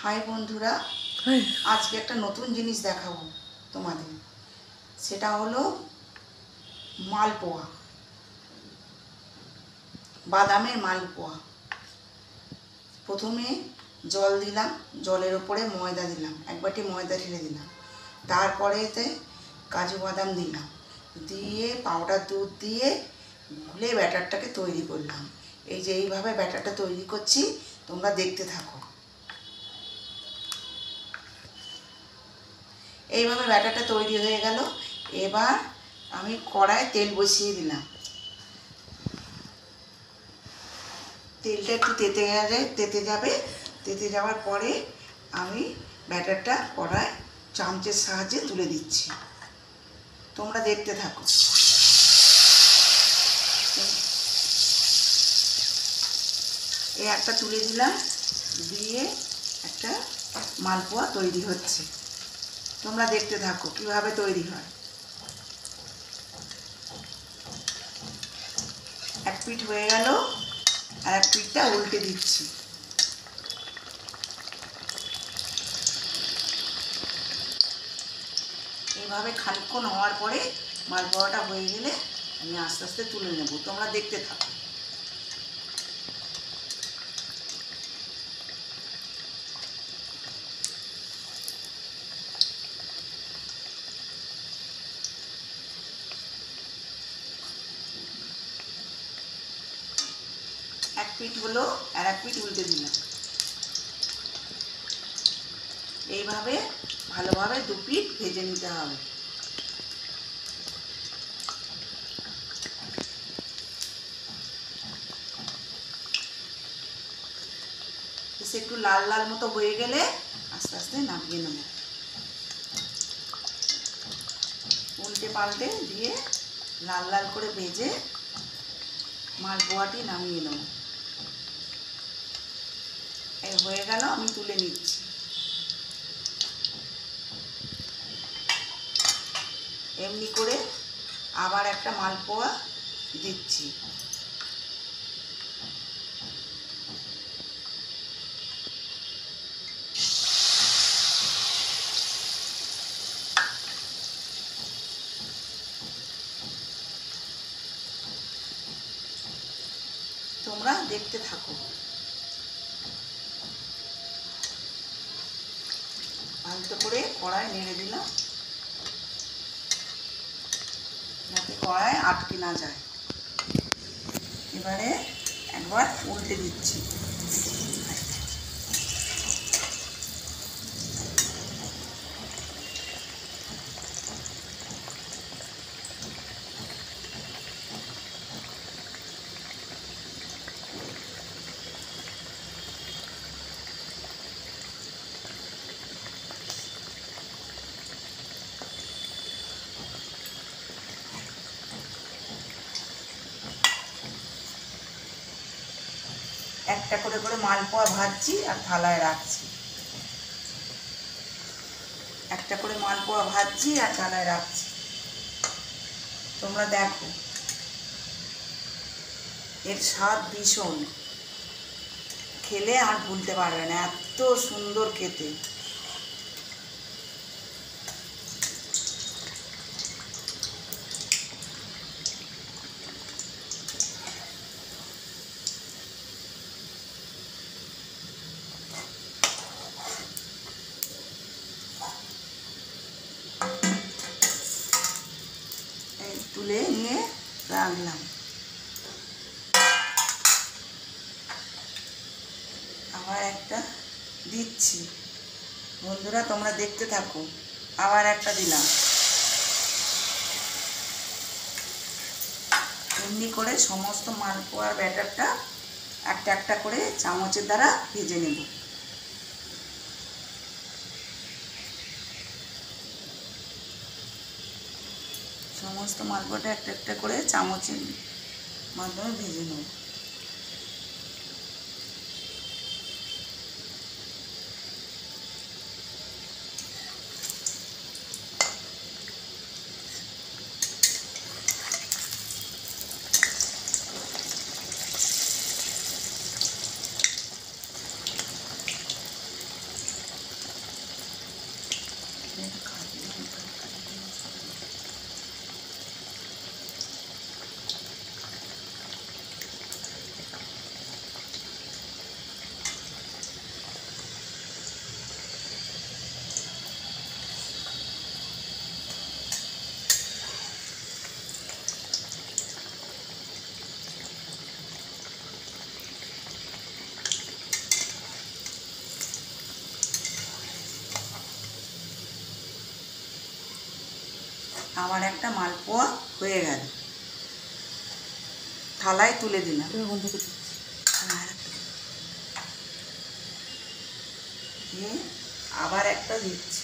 High বন্ধুরা, আজকে একটা নতুন জিনিস দেখাবো তোমাদের। সেটা হলো মালপোয়া, বাদামের মালপোয়া। প্রথমে জল দিলাম, জলের ওপরে ময়দা দিলাম, এক বাটি ময়দা ঢেলে দিলাম। তারপরেতে কাজু বাদাম দিলাম, দিয়ে পাউডার দুধ দিয়ে গুলে ব্যাটারটাকে তৈরি করলাম। এই যে এইভাবে ব্যাটারটা তৈরি করছি, তোমরা দেখতে থাকো। এইভাবে ব্যাটারটা তৈরি হয়ে গেল। এবার আমি কড়ায় তেল বসিয়ে দিলাম। তেলটা একটু তেতে যাবে। তেতে যাওয়ার পরে আমি ব্যাটারটা কড়ায় চামচের সাহায্যে তুলে দিচ্ছি। তোমরা দেখতে থাকো। এই একটা তুলে দিলাম, দিয়ে একটা মালপোয়া তৈরি হচ্ছে। তোমরা দেখতে থাকো কিভাবে তৈরি হয়। এক পিঠ হয়ে গেল, আর এক পিঠটা উল্টে দিচ্ছি। এইভাবে খানিকক্ষণ হওয়ার পরে মালপোয়াটা হয়ে গেলে আমি আস্তে আস্তে তুলে নেব। তোমরা দেখতে থাকো। এক পিঠ হলো, আর এক পিঠ উল্টে দিলাম। এইভাবে ভালোভাবে দু পিঠ ভেজে নিতে হবে। একটু লাল লাল মতো হয়ে গেলে আস্তে আস্তে নামিয়ে নেব। উল্টে পাল্টে দিয়ে লাল লাল করে ভেজে মালপোয়াটি নামিয়ে নেব। এই হয়ে গেল, আমি তুলে নিচ্ছি। এমনি করে আবার একটা মালপোয়া দিচ্ছি। তোমরা দেখতে থাকো। আলতো করে কড়াই নেড়ে দিলাম, যাতে কড়াই আটকে না যায়। এবারে একবার উল্টে দিচ্ছি। একটা করে করে মালপোয়া ভাজছি আর থালায় রাখছি। একটা করে মালপোয়া ভাজছি আর থালায় রাখছি। তোমরা দেখো, এর স্বাদ ভীষণ, খেলে আর ভুলতে পারবে না, এত সুন্দর খেতে। তুলে নিয়ে রাখলাম। আবার একটা দিচ্ছি। বন্ধুরা তোমরা দেখতে থাকো। আবার একটা দিলাম। এমনি করে সমস্ত মালপোয়ার ব্যাটারটা একটা একটা করে চামচের দ্বারা ভেজে নেব। সমস্ত মালপোয়াটা একটা একটা করে চামচের মাধ্যমে ভেজে নেব। আমার একটা মালপোয়া হয়ে গেল, থালায় তুলে দিলাম। আবার একটা দিচ্ছি।